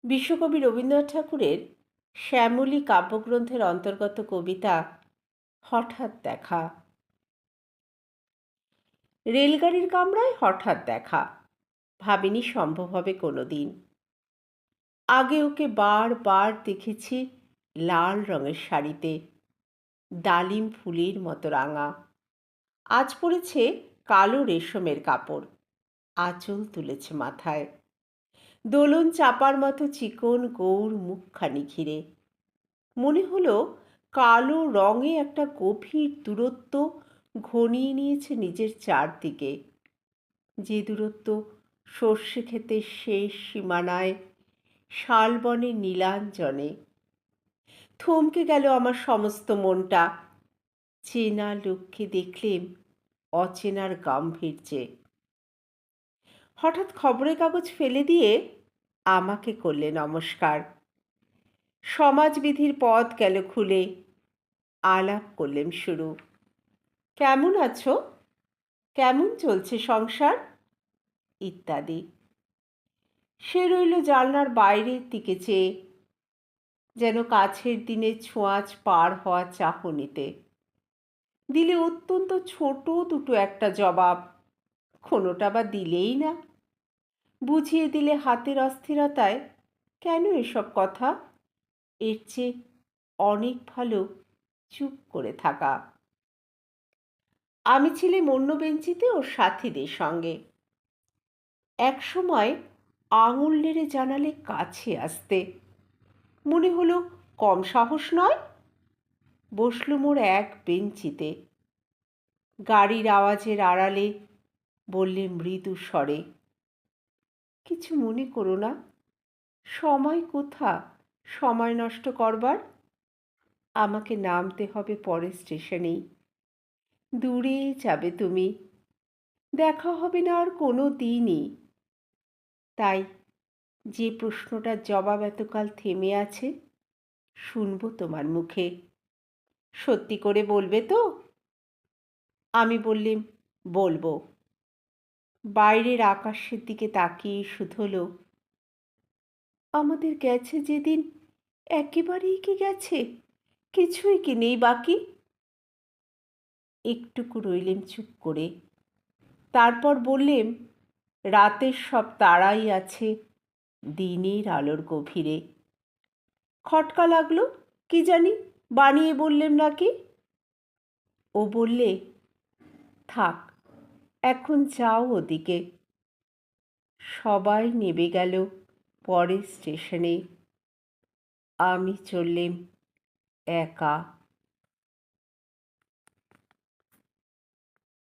বিশ্বকবি রবীন্দ্রনাথ ঠাকুরের শ্যামলী কাব্যগ্রন্থের অন্তর্গত কবিতা হঠাৎ দেখা। রেলগাড়ির কামরায় হঠাৎ দেখা, ভাবিনি সম্ভব হবে কোনোদিন। আগে ওকে বারবার দেখেছি লাল রঙের শাড়িতে, ডালিম ফুলের মতো রাঙা। আজ পরেছে কালো রেশমের কাপড়, আঁচল তুলেছে মাথায়, দোলন চাপার মতো চিকন গৌর মুখখানি ঘিরে। মনে হলো কালো রঙে একটা গভীর দূরত্ব ঘনিয়ে নিয়েছে নিজের চারদিকে, যে দূরত্ব সর্ষে ক্ষেতের শেষ সীমানায়, শালবনের নীলাঞ্জনে। থমকে গেল আমার সমস্ত মনটা। চেনা লোককে দেখলেম অচেনার গাম্ভীর্যে। হঠাৎ খবরের কাগজ ফেলে দিয়ে আমাকে করলে নমস্কার। সমাজবিধির পথ গেল খুলে, আলাপ করলেম শুরু। কেমন আছো? কেমন চলছে সংসার? ইত্যাদি। সে রইল জানলার বাইরের দিকে চেয়ে, যেন কাছের দিনের ছোঁয়াচ পার হওয়া চাহনিতে। দিলে অত্যন্ত ছোট দুটো একটা জবাব, কোনোটা বা দিলেই না। বুঝিয়ে দিলে হাতের অস্থিরতায় কেন এসব কথা, এর চেয়ে অনেক ভালো চুপ করে থাকা। আমি ছিলাম অন্য বেঞ্চিতে ওর সাথীদের সঙ্গে। এক সময় আঙুল নেড়ে জানালে কাছে আসতে, মনে হলো কম সাহস নয়। বসলুম ওর এক বেঞ্চিতে। গাড়ির আওয়াজের আড়ালে বললে মৃদু স্বরে, কিছু মনে করো না, সময় কোথা সময় নষ্ট করবার। আমাকে নামতে হবে পরের স্টেশনেই। দূরে যাবে তুমি, দেখা হবে না আর কোনো দিনই। তাই যে প্রশ্নটার জবাব এতকাল থেমে আছে, শুনবো তোমার মুখে। সত্যি করে বলবে তো? আমি বললেম, বলবো। বাইরের আকাশের দিকে তাকিয়ে শুধোলো, আমাদের গেছে যেদিন একেবারেই কি গেছে, কিছুই কি নেই বাকি? একটুকু রইলেম চুপ করে। তারপর বললেম, রাতের সব তারাই আছে দিনের আলোর গভীরে। খটকা লাগলো, কি জানি বানিয়ে বললেম নাকি। ও বললে, থাক এখন যাও ওদিকে। সবাই নেমে গেল পরের স্টেশনে, আমি চললেম একা।